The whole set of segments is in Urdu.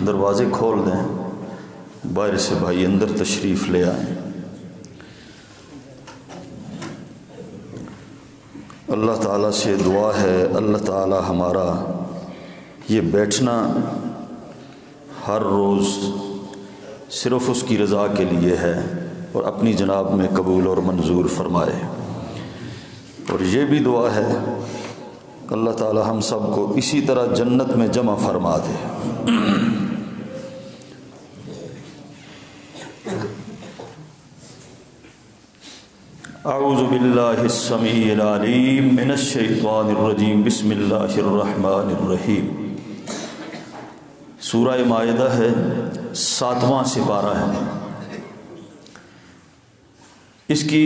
دروازے کھول دیں، باہر سے بھائی اندر تشریف لے آئیں۔ اللہ تعالیٰ سے دعا ہے اللہ تعالیٰ ہمارا یہ بیٹھنا ہر روز صرف اس کی رضا کے لیے ہے اور اپنی جناب میں قبول اور منظور فرمائے، اور یہ بھی دعا ہے اللہ تعالیٰ ہم سب کو اسی طرح جنت میں جمع فرما دے۔ اعوذ باللہ السمیع العلیم من الشیطان الرجیم، بسم اللہ الرحمن الرحیم۔ سورہ مائدہ ہے، 7واں سپارہ ہے۔ اس کی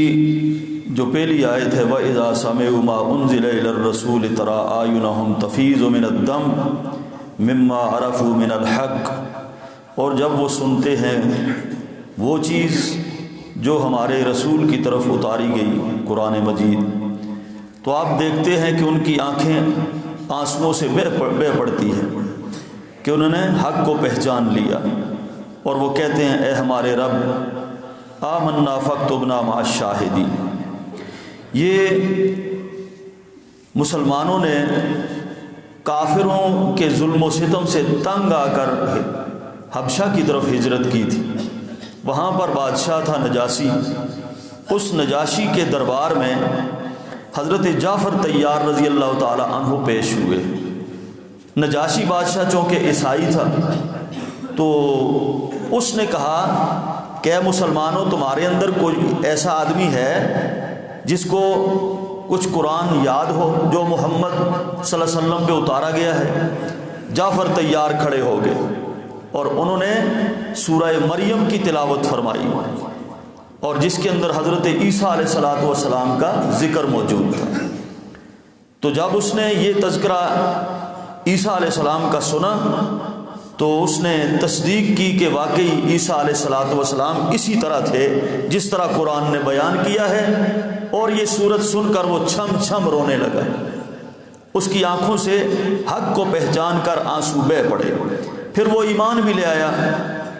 جو پہلی آیت ہے وَإِذَا سَمِعُوا مَا أُنزِلَ إِلَى الرَّسُولِ تَرَىٰ أَعْيُنَهُمْ تَفِيضُ مِنَ الدَّمْعِ مِمَّا عَرَفُوا مِنَ الْحَقِّ، اور جب وہ سنتے ہیں وہ چیز جو ہمارے رسول کی طرف اتاری گئی قرآن مجید، تو آپ دیکھتے ہیں کہ ان کی آنکھیں آنسوؤں سے بہہ پڑتی ہیں کہ انہوں نے حق کو پہچان لیا، اور وہ کہتے ہیں اے ہمارے رب آمنا فاکتبنا مع الشاہدین۔ یہ مسلمانوں نے کافروں کے ظلم و ستم سے تنگ آ کر حبشہ کی طرف ہجرت کی تھی۔ وہاں پر بادشاہ تھا نجاشی، اس نجاشی کے دربار میں حضرت جعفر طیار رضی اللہ تعالی عنہ پیش ہوئے۔ نجاشی بادشاہ چونکہ عیسائی تھا تو اس نے کہا کہ اے مسلمانوں، تمہارے اندر کوئی ایسا آدمی ہے جس کو کچھ قرآن یاد ہو جو محمد صلی اللہ علیہ وسلم پہ اتارا گیا ہے؟ جعفر طیار کھڑے ہو گئے اور انہوں نے سورہ مریم کی تلاوت فرمائی، اور جس کے اندر حضرت عیسیٰ علیہ السلام کا ذکر موجود تھا۔ تو جب اس نے یہ تذکرہ عیسیٰ علیہ السلام کا سنا تو اس نے تصدیق کی کہ واقعی عیسیٰ علیہ السلام اسی طرح تھے جس طرح قرآن نے بیان کیا ہے، اور یہ صورت سن کر وہ چھم چھم رونے لگا۔ اس کی آنکھوں سے حق کو پہچان کر آنسو بہہ پڑے۔ پھر وہ ایمان بھی لے آیا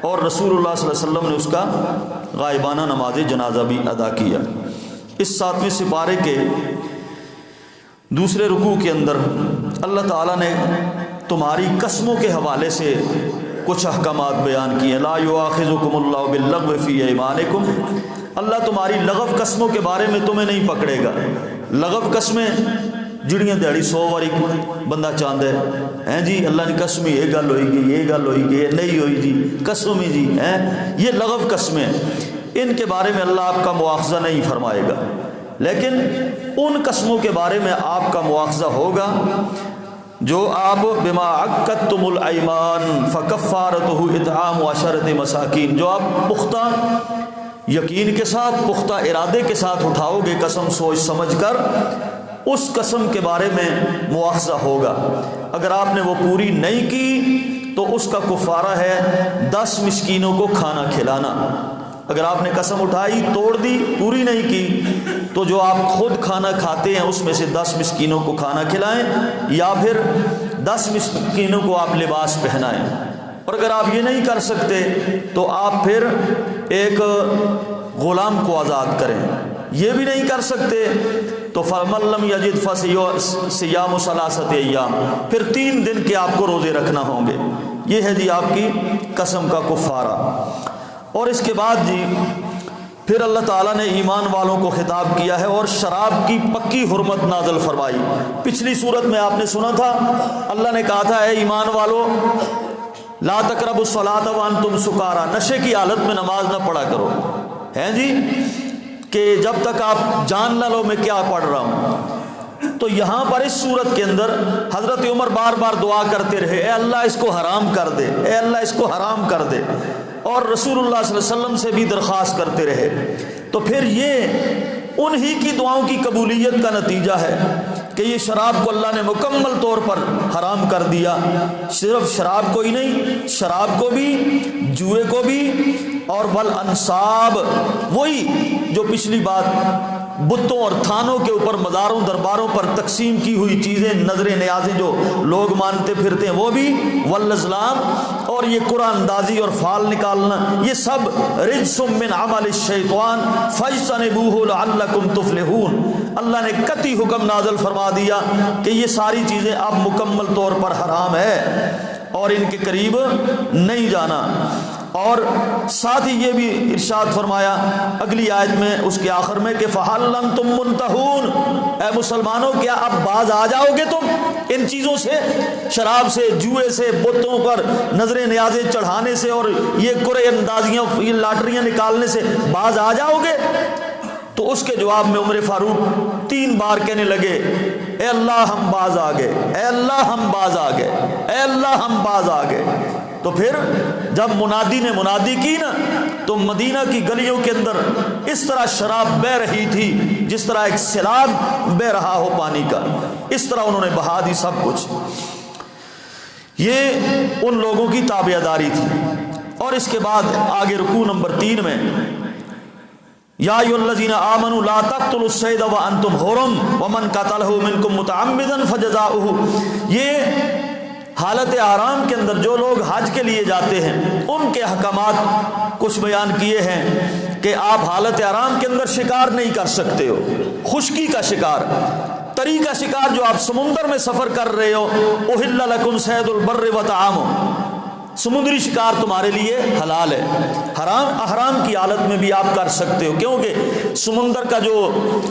اور رسول اللہ صلی اللہ علیہ وسلم نے اس کا غائبانہ نماز جنازہ بھی ادا کیا۔ اس 7ویں سپارے کے دوسرے رکوع کے اندر اللہ تعالیٰ نے تمہاری قسموں کے حوالے سے کچھ احکامات بیان کیے۔ لا یؤاخذکم اللہ باللغو فی ایمانکم، اللہ تمہاری لغو قسموں کے بارے میں تمہیں نہیں پکڑے گا۔ لغو قسمیں جڑیاں دیہڑی 100 واری بندہ چاہتا ہے جی اللہ نے قسم یہ گل ہوئی گی، یہ گل ہوئی گی، یہ نہیں ہوئی جی، قسم ہی جی یہ لغو قسمیں، ان کے بارے میں اللہ آپ کا مواخذہ نہیں فرمائے گا، لیکن ان قسموں کے بارے میں آپ کا مواخذہ ہوگا جو آپ بما عقدتم الایمان فکفارتہ اطعام 10 مساکین، جو آپ پختہ یقین کے ساتھ، پختہ ارادے کے ساتھ اٹھاؤ گے قسم سوچ سمجھ کر، اس قسم کے بارے میں مواخذہ ہوگا۔ اگر آپ نے وہ پوری نہیں کی تو اس کا کفارہ ہے 10 مسکینوں کو کھانا کھلانا۔ اگر آپ نے قسم اٹھائی، توڑ دی، پوری نہیں کی، تو جو آپ خود کھانا کھاتے ہیں اس میں سے 10 مسکینوں کو کھانا کھلائیں، یا پھر 10 مسکینوں کو آپ لباس پہنائیں۔ اور اگر آپ یہ نہیں کر سکتے تو آپ پھر ایک غلام کو آزاد کریں۔ یہ بھی نہیں کر سکتے تو فَمَن لَّمْ يَجِدْ فَصِيَامُ 3 ایام، پھر 3 دن کے آپ کو روزے رکھنا ہوں گے۔ یہ ہے جی آپ کی قسم کا کفارہ۔ اور اس کے بعد جی پھر اللہ تعالیٰ نے ایمان والوں کو خطاب کیا ہے اور شراب کی پکی حرمت نازل فرمائی۔ پچھلی صورت میں آپ نے سنا تھا اللہ نے کہا تھا اے ایمان والو لا تقربوا الصلاۃ وانتم سکارا، نشے کی حالت میں نماز نہ پڑھا کرو، ہیں جی، کہ جب تک آپ جان نہ لو میں کیا پڑھ رہا ہوں۔ تو یہاں پر اس صورت کے اندر حضرت عمر بار بار دعا کرتے رہے اے اللہ اس کو حرام کر دے، اے اللہ اس کو حرام کر دے، اور رسول اللہ صلی اللہ علیہ وسلم سے بھی درخواست کرتے رہے۔ تو پھر یہ انہی کی دعاؤں کی قبولیت کا نتیجہ ہے کہ یہ شراب کو اللہ نے مکمل طور پر حرام کر دیا۔ صرف شراب کو ہی نہیں، شراب کو بھی، جوئے کو بھی، اور والانصاب، وہی جو پچھلی بات بتوں اور تھانوں کے اوپر، مزاروں درباروں پر تقسیم کی ہوئی چیزیں، نظر نیازیں جو لوگ مانتے پھرتے ہیں وہ بھی، والازلام، اور یہ قرآن اندازی اور فال نکالنا، یہ سب رجس من عمل الشیطان فاجتنبوہ لعلکم تفلحون۔ اللہ نے قطعی حکم نازل فرما دیا کہ یہ ساری چیزیں اب مکمل طور پر حرام ہے اور ان کے قریب نہیں جانا۔ اور ساتھ ہی یہ بھی ارشاد فرمایا اگلی آیت میں اس کے آخر میں کہ فَهَلْ أَنْتُمْ مُنْتَهُونَ، اے مسلمانوں کیا اب باز آ جاؤ گے تم ان چیزوں سے، شراب سے، جوئے سے، بتوں پر نظر نیازیں چڑھانے سے اور یہ قرعے اندازیاں، یہ لاٹریاں نکالنے سے باز آ جاؤ گے؟ تو اس کے جواب میں عمر فاروق 3 بار کہنے لگے اے اللہ ہم باز آ گئے، اے اللہ ہم باز آ گئے، اے اللہ ہم باز آ گئے۔ تو پھر جب منادی نے منادی کی نا تو مدینہ کی گلیوں کے اندر اس طرح شراب بہہ رہی تھی جس طرح ایک سیلاب بہہ رہا ہو پانی کا، اس طرح انہوں نے بہا دی سب کچھ۔ یہ ان لوگوں کی تابعداری تھی۔ اور اس کے بعد آگے رکوع نمبر 3 میں یا ایھا الذین آمنوا لا تقتلوا الصید وانتم حرم ومن قتلہ منکم متعمدا فجزاؤہ، یہ حالت احرام کے اندر جو لوگ حج کے لیے جاتے ہیں ان کے احکامات کچھ بیان کیے ہیں کہ آپ حالت احرام کے اندر شکار نہیں کر سکتے ہو، خشکی کا شکار، تری کا شکار، جو آپ سمندر میں سفر کر رہے ہو، احل لکم صید البر وطعامہ، سمندری شکار تمہارے لیے حلال ہے، احرام کی حالت میں بھی آپ کر سکتے ہو، کیونکہ سمندر کا جو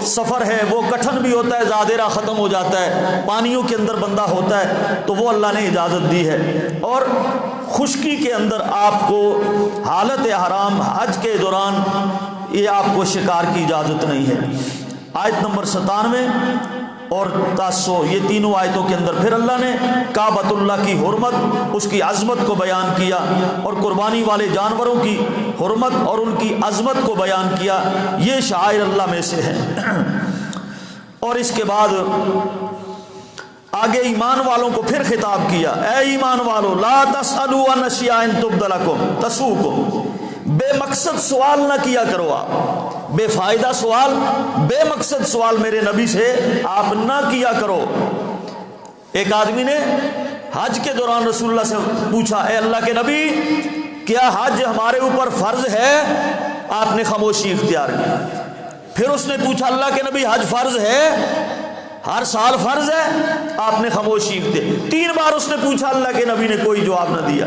سفر ہے وہ کٹھن بھی ہوتا ہے، زادرہ ختم ہو جاتا ہے، پانیوں کے اندر بندہ ہوتا ہے، تو وہ اللہ نے اجازت دی ہے۔ اور خشکی کے اندر آپ کو حالت احرام حج کے دوران یہ آپ کو شکار کی اجازت نہیں ہے۔ آیت نمبر 97 اور 300، یہ تینوں آیتوں کے اندر پھر اللہ نے کعبۃ اللہ کی حرمت، اس کی عظمت کو بیان کیا اور قربانی والے جانوروں کی حرمت اور ان کی عظمت کو بیان کیا، یہ شعائر اللہ میں سے ہے۔ اور اس کے بعد آگے ایمان والوں کو پھر خطاب کیا، اے ایمان والو لا تسألوا عن اشیاء تبد لکم تسؤکم، بے مقصد سوال نہ کیا کرو، آپ بے فائدہ سوال، بے مقصد سوال میرے نبی سے آپ نہ کیا کرو۔ ایک آدمی نے حج کے دوران رسول اللہ سے پوچھا اے اللہ کے نبی کیا حج ہمارے اوپر فرض ہے؟ آپ نے خاموشی اختیار کی۔ پھر اس نے پوچھا اللہ کے نبی حج فرض ہے، ہر سال فرض ہے؟ آپ نے خاموشی اختیار۔ 3 بار اس نے پوچھا، اللہ کے نبی نے کوئی جواب نہ دیا۔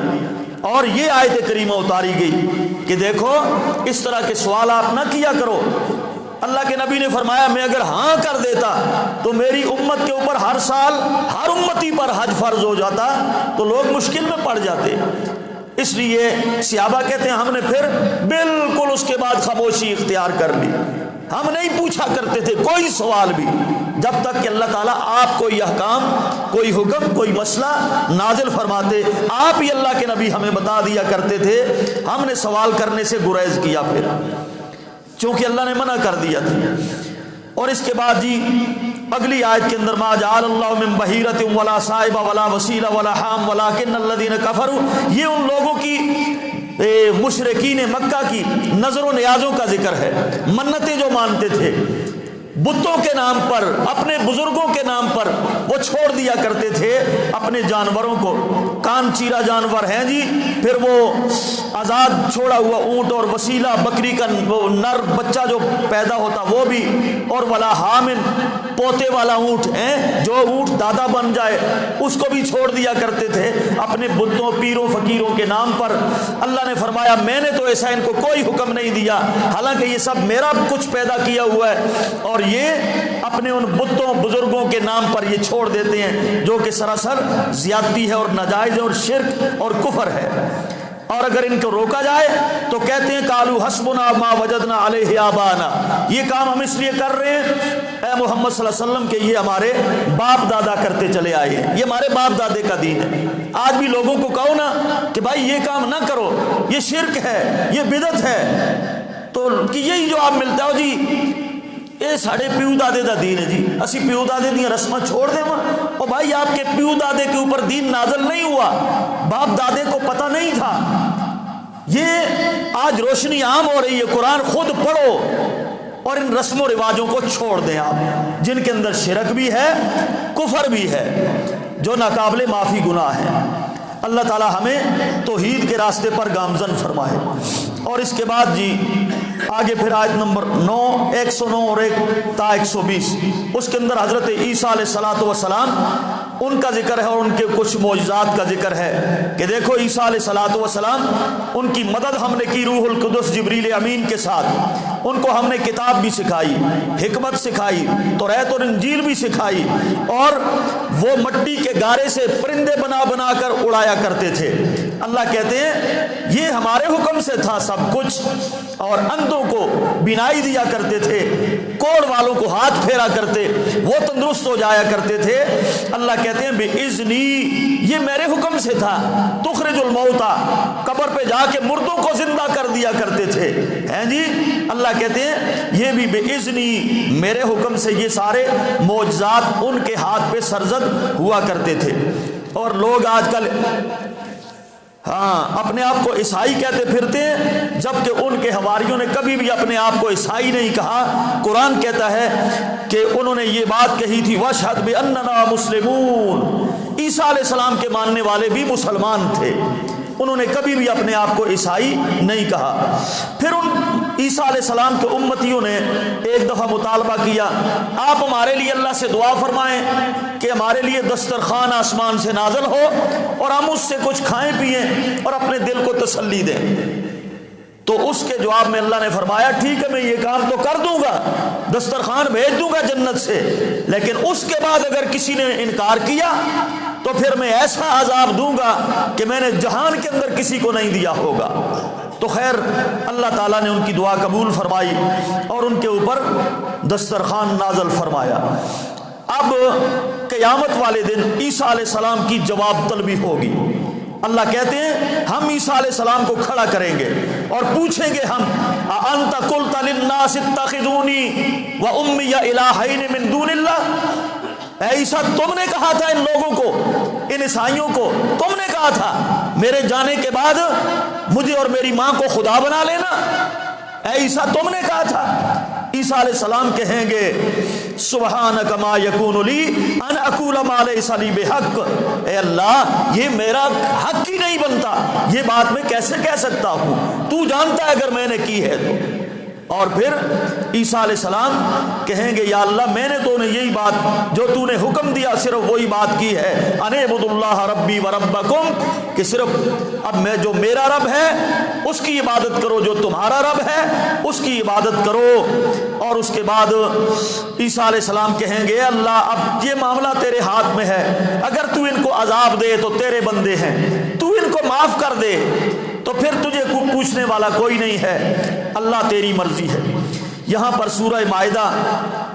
اور یہ آیت کریمہ اتاری گئی کہ دیکھو اس طرح کے سوال آپ نہ کیا کرو۔ اللہ کے نبی نے فرمایا میں اگر ہاں کر دیتا تو میری امت کے اوپر ہر سال ہر امتی پر حج فرض ہو جاتا تو لوگ مشکل میں پڑ جاتے۔ اس لیے صحابہ کہتے ہیں ہم نے پھر بالکل اس کے بعد خاموشی اختیار کر لی، ہم نہیں پوچھا کرتے تھے کوئی سوال بھی، جب تک کہ اللہ تعالیٰ آپ کوئی احکام، کوئی حکم، کوئی مسئلہ نازل فرماتے، آپ ہی اللہ کے نبی ہمیں بتا دیا کرتے تھے، ہم نے سوال کرنے سے گریز کیا پھر، چونکہ اللہ نے منع کر دیا تھا۔ اور اس کے بعد جی اگلی آیت کے اندر ما جعل اللہ من بحیرۃ ولا صائب ولا وسیلہ ولا حام ولکن الذین کفروا، یہ ان لوگوں کی مشرکین مکہ کی نظر و نیازوں کا ذکر ہے، منتیں جو مانتے تھے بتوں کے نام پر، اپنے بزرگوں کے نام پر وہ چھوڑ دیا کرتے تھے اپنے جانوروں کو، کان چیرا جانور ہیں جی، پھر وہ آزاد چھوڑا ہوا اونٹ اور وسیلہ بکری کا وہ نر بچہ جو پیدا ہوتا وہ بھی، اور ولا حامن پوتے والا اونٹ ہیں جو اونٹ دادا بن جائے اس کو بھی چھوڑ دیا کرتے تھے اپنے بتوں پیروں فقیروں کے نام پر۔ اللہ نے فرمایا میں نے تو ایسا ان کو کوئی حکم نہیں دیا، حالانکہ یہ سب میرا کچھ پیدا کیا ہوا ہے، اور یہ اپنے ان بتوں بزرگوں کے نام پر یہ چھوڑ دیتے ہیں، جو کہ سراسر زیادتی ہے اور ناجائز ہے اور شرک اور کفر ہے۔ اور اگر ان کو روکا جائے تو کہتے ہیں قالوا حسبنا ما وجدنا علیہ آبانا، یہ کام ہم اس لیے کر رہے ہیں اے محمد صلی اللہ علیہ وسلم کہ یہ ہمارے باپ دادا کرتے چلے آئے ہیں، یہ ہمارے باپ دادے کا دین ہے۔ آج بھی لوگوں کو کہو نا کہ بھائی یہ کام نہ کرو، یہ شرک ہے، یہ بدعت ہے، تو کہ یہی جواب ملتا ہے جی یہ ساڑھے پیو دادے دا دین ہے جی، اسی پیو دادے دیا رسمہ چھوڑ دیں وہاں۔ اور بھائی آپ کے پیو دادے کے اوپر دین نازل نہیں ہوا، باپ دادے کو پتہ نہیں تھا، یہ آج روشنی عام ہو رہی ہے۔ قرآن خود پڑھو، اور ان رسم و رواجوں کو چھوڑ دیں آپ، جن کے اندر شرک بھی ہے، کفر بھی ہے، جو ناقابل معافی گناہ ہے۔ اللہ تعالی ہمیں توحید کے راستے پر گامزن فرمائے۔ اور اس کے بعد جی آگے پھر آیت نمبر 9، 109 اور 120، اس کے اندر حضرت عیسیٰ علیہ السلام ان کا ذکر ہے اور ان کے کچھ معجزات کا ذکر ہے کہ دیکھو عیسیٰ علیہ السلام ان کی مدد ہم نے کی روح القدس جبریل امین کے ساتھ، ان کو ہم نے کتاب بھی سکھائی، حکمت سکھائی، توریت اور انجیل بھی سکھائی، اور وہ مٹی کے گارے سے پرندے بنا بنا کر اڑایا کرتے تھے۔ اللہ کہتے ہیں یہ ہمارے حکم سے تھا سب کچھ، اور اندھوں کو بینائی دیا کرتے تھے، کوڑ والوں کو ہاتھ پھیرا کرتے، وہ تندرست ہو جایا کرتے تھے۔ اللہ کہتے ہیں بِإِذْنِی، یہ میرے حکم سے تھا۔ تخرج الموتى، قبر پہ جا کے مردوں کو زندہ کر دیا کرتے تھے، ہیں جی۔ اللہ کہتے ہیں یہ بھی بِإِذْنِی، میرے حکم سے یہ سارے معجزات ان کے ہاتھ پہ سرزد ہوا کرتے تھے۔ اور لوگ آج کل اپنے آپ کو عیسائی کہتے پھرتے ہیں، جبکہ ان کے حواریوں نے کبھی بھی اپنے آپ کو عیسائی نہیں کہا۔ قرآن کہتا ہے کہ انہوں نے یہ بات کہی تھی وَاشْهَدْ بِأَنَّنَا مُسْلِمُونَ، عیسیٰ علیہ السلام کے ماننے والے بھی مسلمان تھے، انہوں نے کبھی بھی اپنے آپ کو عیسائی نہیں کہا۔ پھر ان عیسیٰ علیہ السلام کے امتیوں نے ایک دفعہ مطالبہ کیا، آپ ہمارے لیے اللہ سے دعا فرمائیں کہ ہمارے لیے دسترخوان آسمان سے نازل ہو اور ہم اس سے کچھ کھائیں پئیں اور اپنے دل کو تسلی دیں۔ تو اس کے جواب میں اللہ نے فرمایا ٹھیک ہے میں یہ کام تو کر دوں گا، دسترخوان بھیج دوں گا جنت سے، لیکن اس کے بعد اگر کسی نے انکار کیا تو پھر میں ایسا عذاب دوں گا کہ میں نے جہان کے اندر کسی کو نہیں دیا ہوگا۔ تو خیر اللہ تعالیٰ نے ان کی دعا قبول فرمائی اور ان کے اوپر دسترخوان نازل فرمایا۔ اب قیامت والے دن عیسیٰ علیہ السلام کی جواب طلبی ہوگی۔ اللہ کہتے ہیں ہم عیسیٰ علیہ السلام کو کھڑا کریں گے اور پوچھیں گے ہم اَأَنْتَ قُلْتَ لِلنَّاسِ اتَّخِذُونِي وَأُمِّيَ إِلَٰهَيْنِ مِن دُونِ اللَّهِ، اے عیسیٰ تم نے کہا تھا ان لوگوں کو، ان عیسائیوں کو تم نے کہا تھا میرے جانے کے بعد مجھے اور میری ماں کو خدا بنا لینا، اے عیسیٰ تم نے کہا تھا۔ عیسیٰ علیہ السلام کہیں گے سبحانک ما یکون لی ان اقول ما لیس لی بحق، اے اللہ یہ میرا حق ہی نہیں بنتا، یہ بات میں کیسے کہہ سکتا ہوں، تو جانتا ہے اگر میں نے کی ہے تو۔ اور پھر عیسیٰ علیہ السلام کہیں گے یا اللہ میں نے تو انہیں یہی بات جو تو نے حکم دیا صرف وہی بات کی ہے، ان اعبدوا اللہ ربی و ربکم، کہ صرف اب میں جو میرا رب ہے اس کی عبادت کرو، جو تمہارا رب ہے اس کی عبادت کرو۔ اور اس کے بعد عیسیٰ علیہ السلام کہیں گے اللہ اب یہ معاملہ تیرے ہاتھ میں ہے، اگر تو ان کو عذاب دے تو تیرے بندے ہیں، تو ان کو معاف کر دے تو پھر تجھے پوچھنے والا کوئی نہیں ہے، اللہ تیری مرضی ہے۔ یہاں پر سورہ مائدہ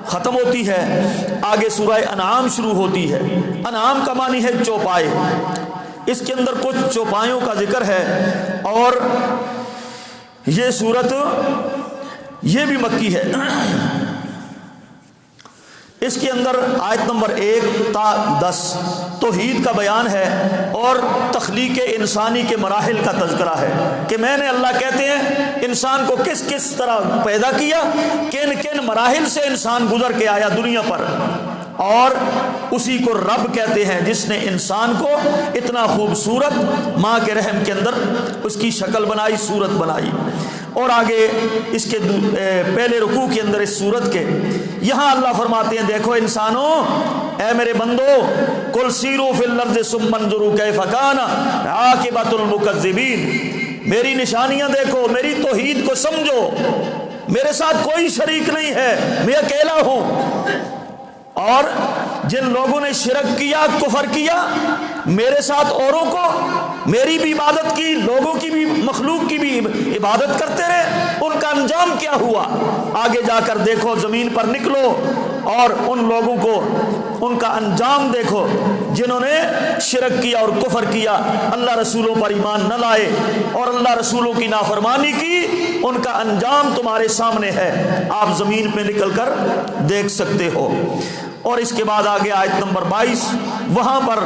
ختم ہوتی ہے، آگے سورہ انعام شروع ہوتی ہے۔ انعام کا معنی ہے چوپائے، اس کے اندر کچھ چوپایوں کا ذکر ہے، اور یہ سورت یہ بھی مکی ہے۔ اس کے اندر آیت نمبر 1 تا 10 توحید کا بیان ہے اور تخلیق انسانی کے مراحل کا تذکرہ ہے کہ میں نے اللہ کہتے ہیں انسان کو کس کس طرح پیدا کیا، کن کن مراحل سے انسان گزر کے آیا دنیا پر، اور اسی کو رب کہتے ہیں جس نے انسان کو اتنا خوبصورت ماں کے رحم کے اندر اس کی شکل بنائی، صورت بنائی۔ اور آگے اس کے پہلے رکوع کے اندر اس سورت کے یہاں اللہ فرماتے ہیں دیکھو انسانوں، اے میرے بندو، قل سیروا فی الارض ثم انظروا کیف کان عاقبۃ المکذبین، میری نشانیاں دیکھو، میری توحید کو سمجھو، میرے ساتھ کوئی شریک نہیں ہے، میں اکیلا ہوں۔ اور جن لوگوں نے شرک کیا، کفر کیا، میرے ساتھ اوروں کو، میری بھی عبادت کی، لوگوں کی بھی، مخلوق کی بھی عبادت کرتے رہے، ان کا انجام کیا ہوا؟ آگے جا کر دیکھو، زمین پر نکلو اور ان لوگوں کو ان کا انجام دیکھو جنہوں نے شرک کیا اور کفر کیا، اللہ رسولوں پر ایمان نہ لائے اور اللہ رسولوں کی نافرمانی کی، ان کا انجام تمہارے سامنے ہے، آپ زمین پہ نکل کر دیکھ سکتے ہو۔ اور اس کے بعد آگے آیت نمبر 22 وہاں پر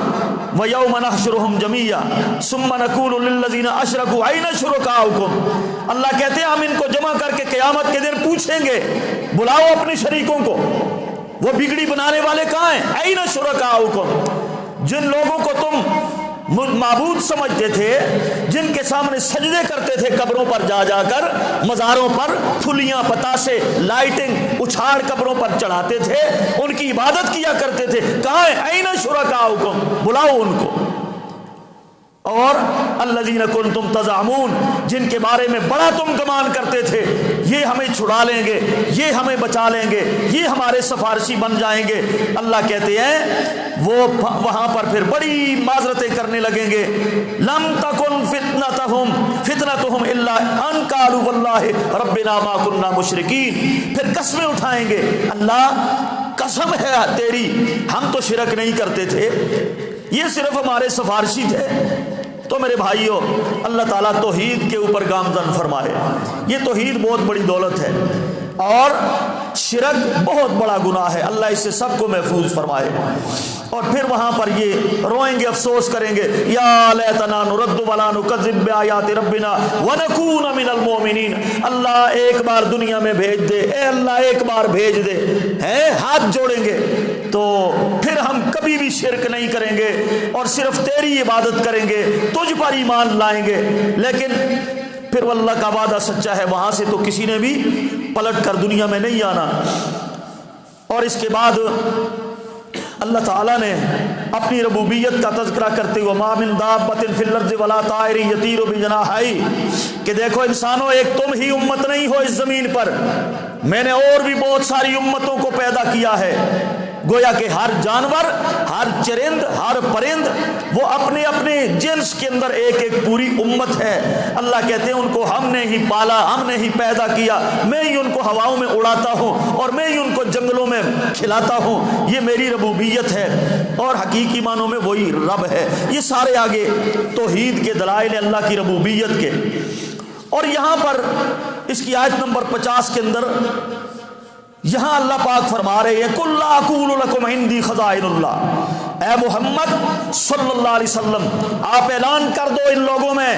وَيَوْمَ نَحْشُرُهُمْ جَمِيعًا ثُمَّ نَقُولُ لِلَّذِينَ أَشْرَكُوا أَيْنَ شُرَكَاؤُكُمْ، اللہ کہتے ہیں ہم ان کو جمع کر کے قیامت کے دن پوچھیں گے، بلاؤ اپنے شریکوں کو، وہ بگڑی بنانے والے کہاں ہیں؟ أَيْنَ شُرَكَاؤُكُمْ، جن لوگوں کو تم معبود سمجھتے تھے، جن کے سامنے سجدے کرتے تھے قبروں پر جا جا کر، مزاروں پر پھلیاں پتاسے لائٹنگ اچھاڑ قبروں پر چڑھاتے تھے، ان کی عبادت کیا کرتے تھے، کہاں ہے؟ أَيْنَ شُرَكَاؤُكُمْ، بلاؤ ان کو۔ اور الذین کنتم تزعمون، جن کے بارے میں بڑا تم گمان کرتے تھے، یہ ہمیں چھڑا لیں گے، یہ ہمیں بچا لیں گے، یہ ہمارے سفارشی بن جائیں گے، اللہ کہتے ہیں وہ وہاں پر پھر بڑی معذرتیں کرنے لگیں گے۔ لم تکن فتنتہم الا ان قالوا واللہ ربنا ما كنا مشرکین، پھر قسمیں اٹھائیں گے، اللہ قسم ہے تیری ہم تو شرک نہیں کرتے تھے، یہ صرف ہمارے سفارشی تھے۔ تو میرے بھائیوں، اللہ تعالیٰ توحید کے اوپر گامزن فرمائے، یہ توحید بہت بڑی دولت ہے، اور شرک بہت بڑا گناہ ہے، اللہ اس سے سب کو محفوظ فرمائے۔ اور پھر وہاں پر یہ روئیں گے، افسوس کریں گے، یا لیتنا نرد ولا نکذب بآیات ربنا ونکون من المؤمنین، اللہ ایک بار دنیا میں بھیج دے، اے اللہ ایک بار بھیج دے، ہیں ہاتھ جوڑیں گے تو پھر ہم کبھی بھی شرک نہیں کریں گے اور صرف تیری عبادت کریں گے، تجھ پر ایمان لائیں گے۔ لیکن پھر اللہ کا وعدہ سچا ہے، وہاں سے تو کسی نے بھی پلٹ کر دنیا میں نہیں آنا۔ اور اس کے بعد اللہ تعالیٰ نے اپنی ربوبیت کا تذکرہ کرتے ہوئے ما من دابۃ فی الارض ولا طائر یطیر بجناحیہ، کہ دیکھو انسانوں ایک تم ہی امت نہیں ہو اس زمین پر، میں نے اور بھی بہت ساری امتوں کو پیدا کیا ہے۔ گویا کہ ہر جانور، ہر چرند، ہر پرند وہ اپنے اپنے جنس کے اندر ایک ایک پوری امت ہے۔ اللہ کہتے ہیں ان کو ہم نے ہی پالا، ہم نے ہی پیدا کیا، میں ہی ان کو ہواؤں میں اڑاتا ہوں اور میں ہی ان کو جنگلوں میں کھلاتا ہوں، یہ میری ربوبیت ہے، اور حقیقی معنوں میں وہی رب ہے۔ یہ سارے آگے توحید کے دلائل اللہ کی ربوبیت کے۔ اور یہاں پر اس کی آیت نمبر 50 کے اندر یہاں اللہ پاک فرما رہے ہیں قُلْ لَا أَقُولُ لَكُمْ عِنْدِي خَزَائِنُ اللَّهِ، اے محمد صلی اللہ علیہ وسلم آپ اعلان کر دو ان لوگوں میں،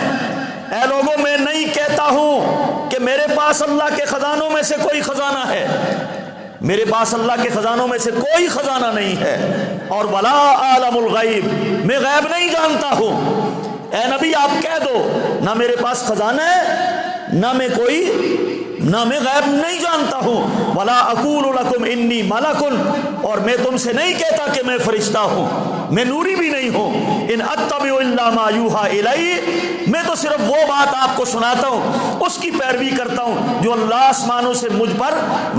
اے لوگوں میں نہیں کہتا ہوں کہ میرے پاس اللہ کے خزانوں میں سے کوئی خزانہ ہے، میرے پاس اللہ کے خزانوں میں سے کوئی خزانہ نہیں ہے، اور وَلَا أَعْلَمُ الْغَيْبِ، میں غیب نہیں جانتا ہوں۔ اے نبی آپ کہہ دو نہ میرے پاس خزانہ ہے، نہ میں غیب نہیں جانتا ہوں، ولا اقول لکم انی ملک، اور میں تم سے نہیں کہتا کہ میں فرشتہ ہوں، میں نوری بھی نہیں ہوں، ان اتبع الا ما یوحى الی، میں تو صرف وہ بات آپ کو سناتا ہوں، اس کی پیروی کرتا ہوں جو اللہ آسمانوں سے مجھ پر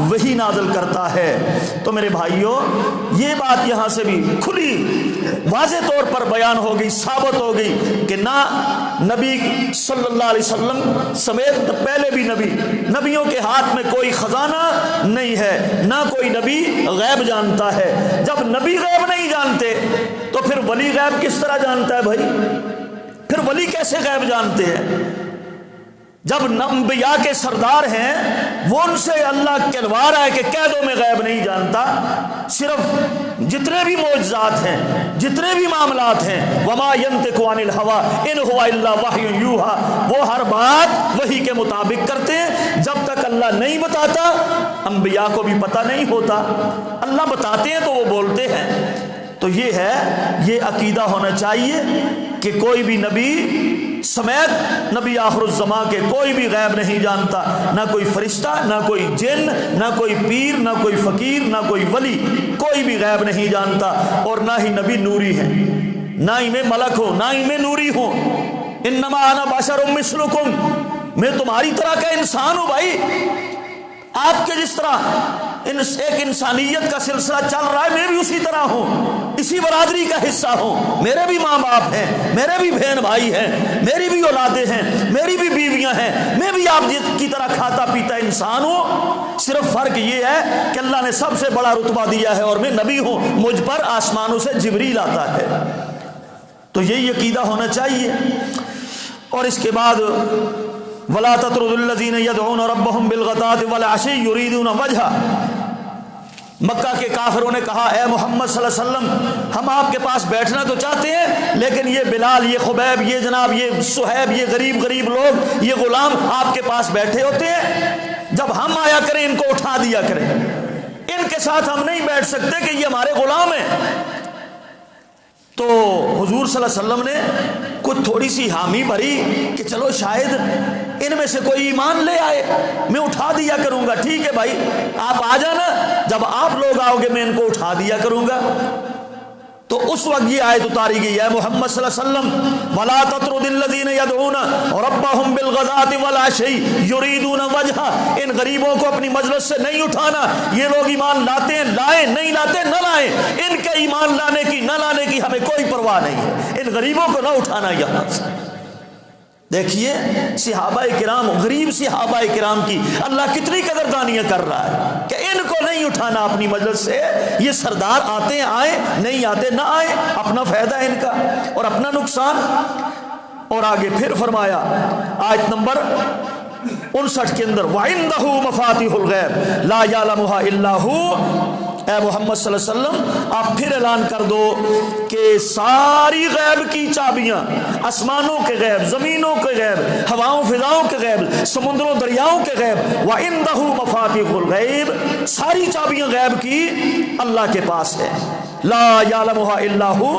وحی نازل کرتا ہے۔ تو میرے بھائیوں یہ بات یہاں سے بھی کھلی واضح طور پر بیان ہو گئی، ثابت ہو گئی کہ نہ نبی صلی اللہ علیہ وسلم سمیت پہلے بھی نبیوں کے ہاتھ میں کوئی خزانہ نہیں ہے، نہ کوئی نبی غیب جانتا ہے۔ جب نبی غیب نہیں جانتے تو پھر ولی غیب کس طرح جانتا ہے بھائی؟ پھر ولی کیسے غیب جانتے ہیں؟ جب انبیاء کے سردار ہیں وہ ان سے اللہ کہلوا رہا ہے کہ کہہ دو میں غیب نہیں جانتا، صرف جتنے بھی معجزات ہیں، جتنے بھی معاملات ہیں، وما ينطق عن الهوى ان هو الا وحی یوحى، وہ ہر بات وحی کے مطابق کرتے ہیں، جب تک اللہ نہیں بتاتا انبیاء کو بھی پتہ نہیں ہوتا، اللہ بتاتے ہیں تو وہ بولتے ہیں۔ تو یہ ہے، یہ عقیدہ ہونا چاہیے کہ کوئی بھی نبی سمیت نبی آخر الزمان کے کوئی بھی غیب نہیں جانتا، نہ کوئی فرشتہ، نہ کوئی جن، نہ کوئی پیر، نہ کوئی فقیر، نہ کوئی ولی، کوئی بھی غیب نہیں جانتا، اور نہ ہی نبی نوری ہے، نہ ہی میں ملک ہوں، نہ ہی میں نوری ہوں۔ انما انا بشر مثلکم، میں تمہاری طرح کا انسان ہوں بھائی، آپ کے جس طرح ایک انسانیت کا سلسلہ چل رہا ہے میں بھی اسی طرح ہوں، اسی برادری کا حصہ ہوں، میرے بھی ماں باپ ہیں، میرے بھی بہن بھائی ہیں، میری بھی اولادیں ہیں، میری بھی بیویاں ہیں، میں بھی آپ کی طرح کھاتا پیتا انسان ہوں، صرف فرق یہ ہے کہ اللہ نے سب سے بڑا رتبہ دیا ہے اور میں نبی ہوں، مجھ پر آسمانوں سے جبریل آتا ہے۔ تو یہی عقیدہ ہونا چاہیے۔ اور اس کے بعد وَلَا تَطْرُدُ الَّذِينَ يَدْعُونَ رَبَّهُمْ بِالْغَدَاةِ وَالْعَشِيِّ يُرِيدُونَ وَجْهَهُ، مکہ کے کافروں نے کہا اے محمد صلی اللہ علیہ وسلم ہم آپ کے پاس بیٹھنا تو چاہتے ہیں لیکن یہ بلال، یہ خبیب، یہ جناب یہ صہیب، یہ غریب غریب لوگ، یہ غلام آپ کے پاس بیٹھے ہوتے ہیں، جب ہم آیا کریں ان کو اٹھا دیا کریں، ان کے ساتھ ہم نہیں بیٹھ سکتے کہ یہ ہمارے غلام ہیں۔ تو حضور صلی اللہ علیہ وسلم نے کچھ تھوڑی سی حامی بھری کہ چلو شاید ان میں سے کوئی ایمان لے آئے، میں اٹھا دیا کروں گا۔ ٹھیک ہے بھائی آپ آ جانا، جب آپ لوگ آؤ گے میں ان کو اٹھا دیا کروں گا۔ تو اس وقت یہ آیت اتاری گئی ہے محمد صلی اللہ علیہ وسلم وَلَا تَطْرُدِ الَّذِينَ يَدْعُونَ رَبَّهُمْ بِالْغَدَاةِ وَالْعَشِيِّ يُرِيدُونَ وَجْهَهُ، ان غریبوں کو اپنی مجلس سے نہیں اٹھانا، یہ لوگ ایمان لاتے ہیں لائیں، نہیں لاتے نہ لائیں، ان کے ایمان لانے کی نہ لانے کی ہمیں کوئی پرواہ نہیں ہے، ان غریبوں کو نہ اٹھانا یہاں سے۔ دیکھیے صحابہ کرام، غریب صحابہ کرام کی اللہ کتنی قدردانیاں کر رہا ہے کہ ان کو نہیں اٹھانا اپنی مجلس سے، یہ سردار آتے ہیں آئیں، نہیں آتے نہ آئیں، اپنا فائدہ ہے ان کا اور اپنا نقصان۔ اور آگے پھر فرمایا آیت نمبر 59 کے اندر وَعِندَهُ مَفَاتِحُ الْغَيْبِ لَا يَعْلَمُهَا إِلَّا هُوَ، اے محمد صلی اللہ علیہ وسلم آپ پھر اعلان کر دو کہ ساری غیب کی چابیاں، آسمانوں کے غیب، زمینوں کے غیب، ہواؤں فضاؤں کے غیب، سمندروں دریاؤں کے غیب، وَعِندَهُ مَفَاتِحُ الْغَيْبِ، ساری چابیاں غیب کی اللہ کے پاس ہے، لا یعلمها الا ہو،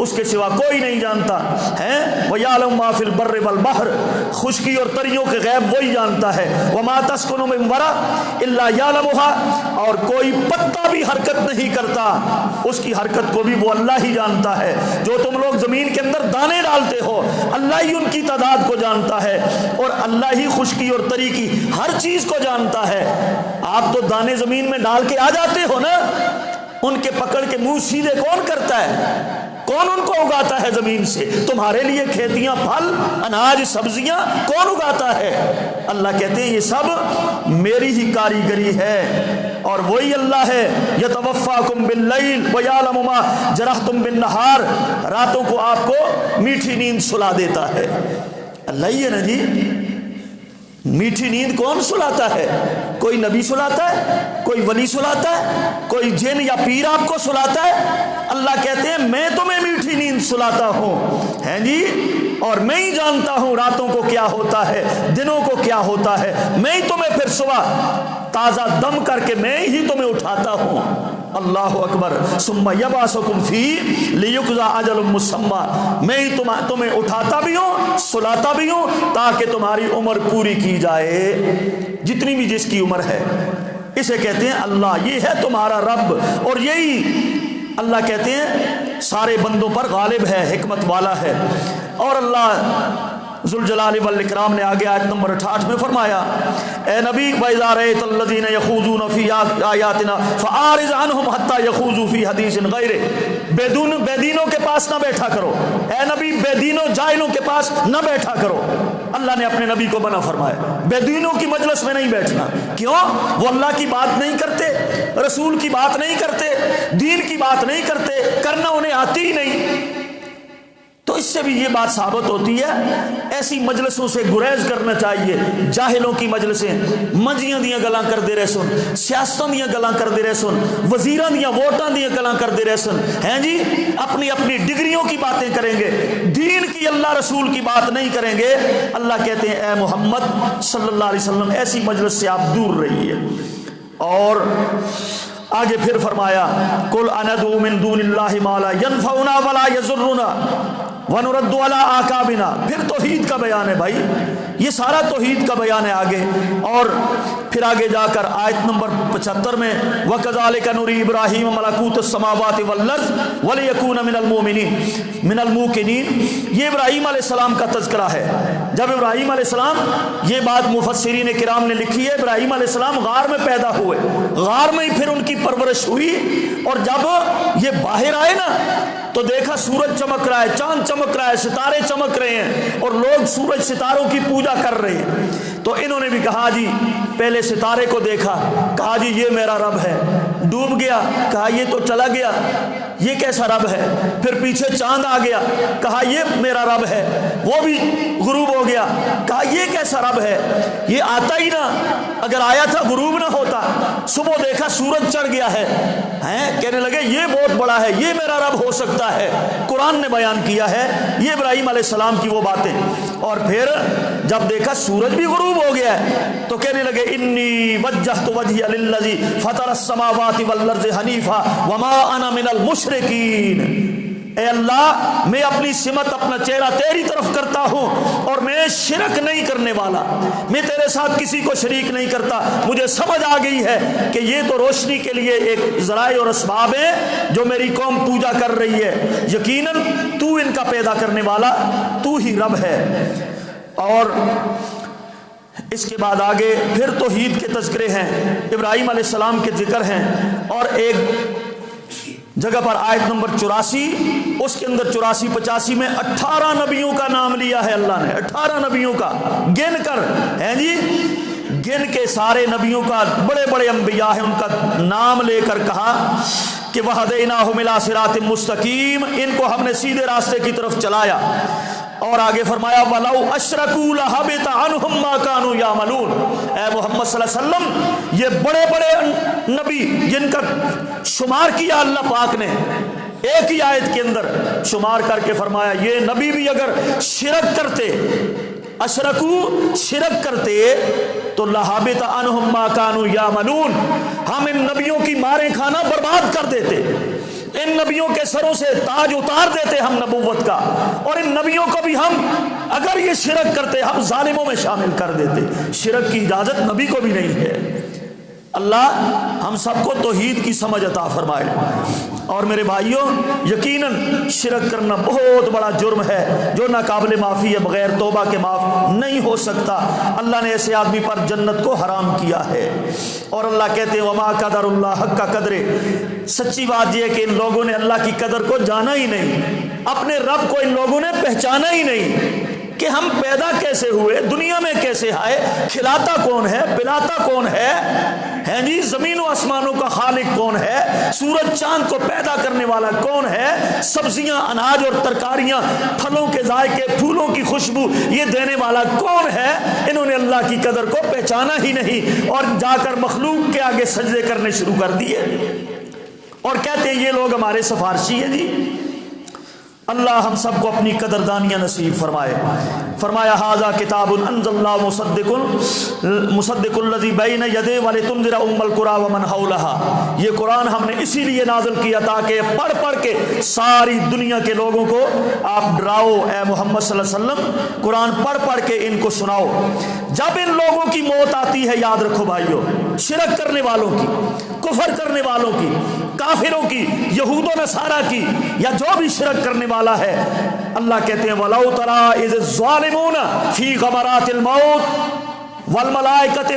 اس کے سوا کوئی نہیں جانتا ہے، وَيَعْلَمُ مَا فِي الْبَرِّ وَالْبَحْرِ، خشکی اور تریوں کے غیب وہی جانتا ہے، وَمَا تَسْكُنُ مِنْ وَرَقٍ إِلَّا يَعْلَمُهَا، اور کوئی پتا بھی حرکت نہیں کرتا، اس کی حرکت کو بھی وہ اللہ ہی جانتا ہے، جو تم لوگ زمین کے اندر دانے ڈالتے ہو اللہ ہی ان کی تعداد کو جانتا ہے، اور اللہ ہی خشکی اور تری کی ہر چیز کو جانتا ہے۔ آپ تو دانے زمین میں ڈال کے آ جاتے ہو نا، ان کے پکڑ کے منہ سیدھے کون کرتا ہے؟ کون ان کو اگاتا ہے زمین سے؟ تمہارے لیے کھیتیاں، پھل، اناج، سبزیاں کون اگاتا ہے؟ اللہ کہتے ہیں یہ سب میری ہی کاریگری ہے، اور وہی اللہ ہے یتوفاکم باللیل ویعلم ما جرحتم بالنہار، راتوں کو آپ کو میٹھی نیند سلا دیتا ہے، اللہ ہی ہے نا جی۔ میٹھی نیند کون سلاتا ہے؟ کوئی نبی سلاتا ہے؟ کوئی ولی سلاتا ہے؟ کوئی جن یا پیر آپ کو سلاتا ہے؟ اللہ کہتے ہیں میں تمہیں میٹھی نیند سلاتا ہوں، ہیں جی، اور میں ہی جانتا ہوں راتوں کو کیا ہوتا ہے، دنوں کو کیا ہوتا ہے، میں ہی تمہیں پھر صبح تازہ دم کر کے میں ہی تمہیں اٹھاتا ہوں۔ اللہ اکبر، ثم یبعثکم فیہ لیقضی اجل مسمی، میں ہی تمہیں اٹھاتا بھی ہوں، سلاتا بھی ہوں، تاکہ تمہاری عمر پوری کی جائے، جتنی بھی جس کی عمر ہے۔ اسے کہتے ہیں اللہ، یہ ہے تمہارا رب، اور یہی اللہ کہتے ہیں سارے بندوں پر غالب ہے، حکمت والا ہے۔ اور اللہ ذوالجلال والاکرام نے آگے آیت نمبر 68 میں فرمایا اے نبی وَإِذَا رَأَيْتَ الَّذِينَ يَخُوضُونَ فِي آيَاتِنَا فَأَعْرِضْ عَنْهُمْ حَتَّى يَخُوضُوا فِي حَدِيثٍ غَيْرِهِ، بے دینوں کے پاس نہ بیٹھا کرو، اے نبی بے دینوں جاہلوں کے پاس نہ بیٹھا کرو۔ اللہ نے اپنے نبی کو منع فرمایا بے دینوں کی مجلس میں نہیں بیٹھنا۔ کیوں؟ وہ اللہ کی بات نہیں کرتے، رسول کی بات نہیں کرتے، دین کی بات نہیں کرتے، کرنا انہیں آتی ہی نہیں۔ تو اس سے بھی یہ بات ثابت ہوتی ہے ایسی مجلسوں سے گریز کرنا چاہیے۔ جاہلوں کی مجلسیں، منجیاں دیاں گلاں کر دے رہے سن، سیاستاں دیاں گلاں کر دے رہے سن، وزیراں دیاں ووٹاں دیاں گلاں کر دے رہے سن، ہیں جی، اپنی اپنی ڈگریوں کی باتیں کریں گے، دین کی اللہ رسول کی بات نہیں کریں گے۔ اللہ کہتے ہیں اے محمد صلی اللہ علیہ وسلم ایسی مجلس سے آپ دور رہیے۔ اور آگے پھر فرمایا قل اندعو من دون اللہ ما لا ينفعنا ولا يضرنا وَنُرَدُّ عَلَىٰ أَعْقَابِنَا، پھر توحید کا بیان ہے بھائی، یہ سارا توحید کا بیان ہے آگے۔ اور پھر آگے جا کر آیت نمبر 75 میں وَكَذَلِكَ نُرِي إِبْرَاهِيمَ مَلَكُوتَ السَّمَاوَاتِ وَالْأَرْضِ وَلِيَكُونَ مِنَ الْمُوقِنِينَ، یہ ابراہیم علیہ السلام کا تذکرہ ہے۔ جب ابراہیم علیہ السلام، یہ بات مفسرین کرام نے لکھی ہے، ابراہیم علیہ السلام غار میں پیدا ہوئے، غار میں ہی پھر ان کی پرورش ہوئی، اور جب یہ باہر آئے نا تو دیکھا سورج چمک رہا ہے، چاند چمک رہا ہے، ستارے چمک رہے ہیں، اور لوگ سورج ستاروں کی پوجا کر رہے ہیں۔ تو انہوں نے بھی کہا جی، پہلے ستارے کو دیکھا، کہا جی یہ میرا رب ہے، ڈوب گیا، کہا یہ تو چلا گیا، یہ کیسا رب ہے؟ پھر پیچھے چاند آ گیا، کہا یہ میرا رب ہے، وہ بھی غروب ہو گیا، کہا یہ کیسا رب ہے، یہ آتا ہی نہ، اگر آیا تھا غروب نہ ہوتا، صبح دیکھا سورج چڑھ گیا ہے، کہنے لگے یہ بہت بڑا ہے، یہ میرا رب ہو سکتا ہے۔ قرآن نے بیان کیا ہے یہ ابراہیم علیہ السلام کی وہ باتیں۔ اور پھر جب دیکھا سورج بھی غروب ہو گیا ہے تو کہنے لگے انی وجہت وجہی للذی فطر السماوات والارض حنیفا وما انا من المشرکین۔ اے اللہ میں اپنی سمت اپنا چہرہ تیری طرف کرتا ہوں اور میں شرک نہیں کرنے والا، میں تیرے ساتھ کسی کو شریک نہیں کرتا۔ مجھے سمجھ آ گئی ہے کہ یہ تو روشنی کے لیے ایک ذرائع اور اسباب ہیں جو میری قوم پوجا کر رہی ہے، یقیناً تو ان کا پیدا کرنے والا تو ہی رب ہے۔ اور اس کے بعد آگے پھر توحید کے تذکرے ہیں، ابراہیم علیہ السلام کے ذکر ہیں، اور ایک جگہ پر آیت نمبر 84 اس کے اندر 84-85 میں 18 نبیوں کا نام لیا ہے اللہ نے، 18 نبیوں کا گن کر ہیں جی، گن کے سارے نبیوں کا، بڑے بڑے انبیاء ہیں ان کا نام لے کر کہا کہ وَهَدَيْنَاهُمْ إِلَىٰ صِرَاطٍ مُسْتَقِيمٍ، ان کو ہم نے سیدھے راستے کی طرف چلایا۔ اور آگے فرمایا وَلَوْ أَشْرَكُوا لَحَبِطَ عَنْهُمْ مَا كَانُوا يَعْمَلُونَ۔ اے محمد صلی اللہ علیہ وسلم، یہ بڑے بڑے نبی جن کا شمار کیا اللہ پاک نے ایک ہی آیت کے اندر شمار کر کے فرمایا یہ نبی بھی اگر شرک کرتے، اشرکو شرک کرتے تو لَحَبِطَ عَنْهُمْ مَا كَانُوا يَعْمَلُونَ، ہم ان نبیوں کی ماریں کھانا برباد کر دیتے، ان نبیوں کے سروں سے تاج اتار دیتے ہم نبوت کا، اور ان نبیوں کو بھی ہم اگر یہ شرک کرتے ہم ظالموں میں شامل کر دیتے۔ شرک کی اجازت نبی کو بھی نہیں ہے۔ اللہ ہم سب کو توحید کی سمجھ عطا فرمائے۔ اور میرے بھائیوں، یقیناً شرک کرنا بہت بڑا جرم ہے جو ناقابل معافی ہے، بغیر توبہ کے معاف نہیں ہو سکتا۔ اللہ نے ایسے آدمی پر جنت کو حرام کیا ہے۔ اور اللہ کہتے ہیں وما قدر اللہ حق کا قدرے، سچی بات یہ ہے کہ ان لوگوں نے اللہ کی قدر کو جانا ہی نہیں، اپنے رب کو ان لوگوں نے پہچانا ہی نہیں کہ ہم پیدا کیسے ہوئے، دنیا میں کیسے آئے، کھلاتا کون ہے، پلاتا کون ہے جی، زمین و آسمانوں کا خالق کون ہے، سورج چاند کو پیدا کرنے والا کون ہے، سبزیاں اناج اور ترکاریاں، پھلوں کے ذائقے، پھولوں کی خوشبو یہ دینے والا کون ہے۔ انہوں نے اللہ کی قدر کو پہچانا ہی نہیں اور جا کر مخلوق کے آگے سجدے کرنے شروع کر دیے اور کہتے ہیں یہ لوگ ہمارے سفارشی ہیں جی۔ اللہ ہم سب کو اپنی قدردانیاں نصیب فرمائے۔ فرمایا ھذا کتاب انزل اللہ مصدق الذی بین یدیہ ولتنذر ام القری ومن حولها، یہ قرآن ہم نے اسی لیے نازل کیا تاکہ پڑھ پڑھ کے ساری دنیا کے لوگوں کو آپ ڈراؤ۔ اے محمد صلی اللہ علیہ وسلم قرآن پڑھ پڑھ کے ان کو سناؤ۔ جب ان لوگوں کی موت آتی ہے، یاد رکھو بھائیو، شرک کرنے والوں کی، کفر کرنے والوں کی، کافروں کی، یہود و نصارہ کی، یا جو بھی شرک کرنے والا ہے، اللہ کہتے ہیں وَلَوْ تَرَىٰ إِذِ الظَّالِمُونَ فِي غَمَرَاتِ الْمَوْتِ وَالْمَلَائِكَةُ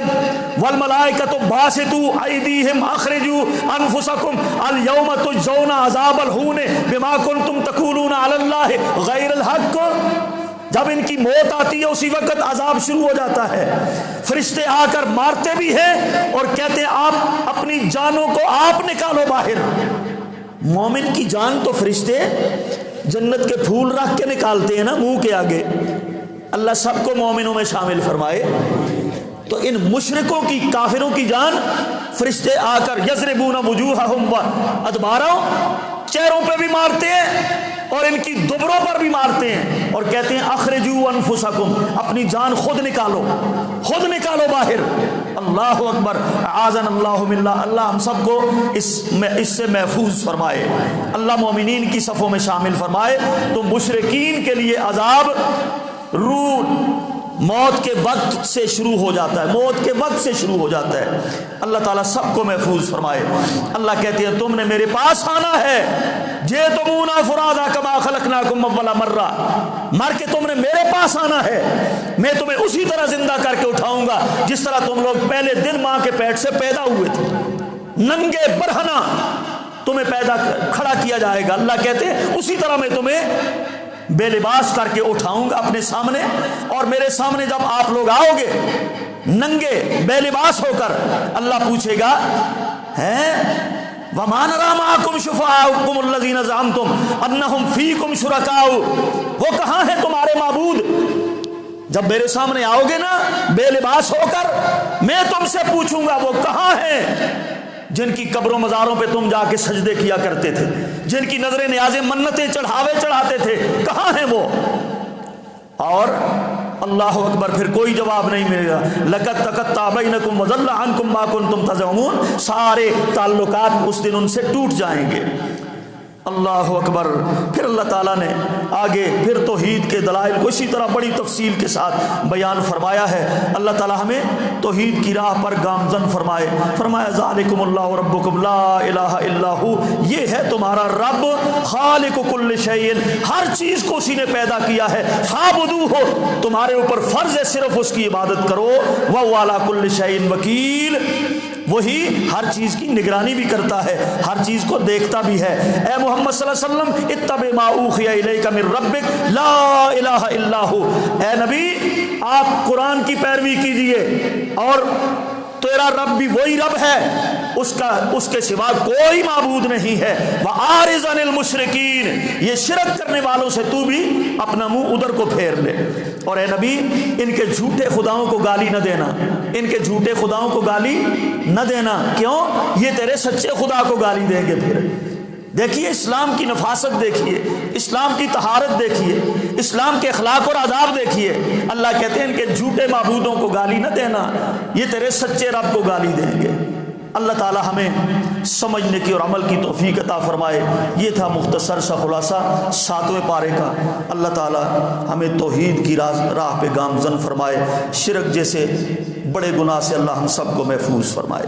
بَاسِطُو أَيْدِيهِمْ أَخْرِجُوا أَنفُسَكُمْ الْيَوْمَ تُجْزَوْنَ عَذَابَ الْهُونِ بِمَا كُنتُمْ تَقُولُونَ عَلَى اللَّهِ غَيْرَ الْحَقِّ۔ جب ان کی موت آتی ہے اسی وقت عذاب شروع ہو جاتا ہے، فرشتے آ کر مارتے بھی ہیں اور کہتے ہیں آپ اپنی جانوں کو آپ نکالو باہر۔ مومن کی جان تو فرشتے جنت کے پھول رکھ کے نکالتے ہیں نا منہ کے آگے۔ اللہ سب کو مومنوں میں شامل فرمائے۔ تو ان مشرکوں کی، کافروں کی جان فرشتے آ کر یضربون وجوہہم وادبارہم، چہروں پہ بھی مارتے ہیں اور ان کی دبروں پر بھی مارتے ہیں اور کہتے ہیں اخرجوا انفسکم، اپنی جان خود نکالو، خود نکالو باہر۔ اللہ اکبر، اعاذنا اللہ من، اللہ ہم سب کو اس سے محفوظ فرمائے، اللہ مومنین کی صفوں میں شامل فرمائے۔ تو مشرکین کے لیے عذاب موت کے وقت سے شروع ہو جاتا ہے، موت کے وقت سے شروع ہو جاتا ہے۔ اللہ تعالیٰ سب کو محفوظ فرمائے۔ اللہ کہتے ہیں تم نے میرے پاس آنا ہے، جئتمونا فرادا کما خلقناکم اول مرہ، مر کے تم نے میرے پاس آنا ہے، میں تمہیں اسی طرح زندہ کر کے اٹھاؤں گا جس طرح تم لوگ پہلے دن ماں کے پیٹ سے پیدا ہوئے تھے، ننگے برہنہ تمہیں پیدا کھڑا کیا جائے گا۔ اللہ کہتے ہیں اسی طرح میں تمہیں بے لباس کر کے اٹھاؤں گا اپنے سامنے، اور میرے سامنے جب آپ لوگ آؤ گے ننگے بے لباس ہو کر، اللہ پوچھے گا وَمَا نَرَىٰ مَعَكُمْ شُفَعَاءَكُمُ الَّذِينَ زَعَمْتُمْ أَنَّهُمْ فِيكُمْ شُرَكَاءُ، وہ کہاں ہیں تمہارے معبود جب میرے سامنے آؤ گے نا بے لباس ہو کر، میں تم سے پوچھوں گا وہ کہاں ہیں جن کی قبروں مزاروں پہ تم جا کے سجدے کیا کرتے تھے، جن کی نظریں نیازیں منتیں چڑھاوے چڑھاتے تھے، کہاں ہیں وہ؟ اور اللہ اکبر، پھر کوئی جواب نہیں ملے گا۔ لقد تقطع بینکم وضل عنکم ما کنتم تزعمون، سارے تعلقات اس دن ان سے ٹوٹ جائیں گے۔ اللہ اکبر۔ پھر اللہ تعالیٰ نے آگے پھر توحید کے دلائل کو اسی طرح بڑی تفصیل کے ساتھ بیان فرمایا ہے۔ اللہ تعالیٰ ہمیں توحید کی راہ پر گامزن فرمائے۔ فرمایا ذالکم اللہ ربکم لا الہ الا ہو، یہ ہے تمہارا رب، خالق کل شیء، ہر چیز کو اسی نے پیدا کیا ہے، فاعبدوہ، تمہارے اوپر فرض ہے صرف اس کی عبادت کرو، وہو علی کل شیء وکیل، وہی ہر چیز کی نگرانی بھی کرتا ہے، ہر چیز کو دیکھتا بھی ہے۔ اے محمد صلی اللہ علیہ وسلم اتبع ما اوحی الیک من ربک لا الہ الا ہو، اے نبی آپ قرآن کی پیروی کیجئے، اور تیرا رب بھی وہی رب ہے، اس کے سوا کوئی معبود نہیں ہے۔ وَأَعْرِضْ عَنِ الْمُشْرِكِينَ، یہ شرک کرنے والوں سے تو بھی اپنا منہ ادھر کو پھیر لے۔ اور اے نبی ان کے جھوٹے خداؤں کو گالی نہ دینا، ان کے جھوٹے خداؤں کو گالی نہ دینا، کیوں؟ یہ تیرے سچے خدا کو گالی دیں گے۔ پھر دیکھیے اسلام کی نفاست، دیکھیے اسلام کی طہارت، دیکھیے اسلام کے اخلاق اور آداب، دیکھیے اللہ کہتے ہیں ان کے جھوٹے معبودوں کو گالی نہ دینا، یہ تیرے سچے رب کو گالی دیں گے۔ اللہ تعالی ہمیں سمجھنے کی اور عمل کی توفیق عطا فرمائے۔ یہ تھا مختصر سا خلاصہ 7ویں پارے کا۔ اللہ تعالی ہمیں توحید کی راہ پہ گامزن فرمائے، شرک جیسے بڑے گناہ سے اللہ ہم سب کو محفوظ فرمائے۔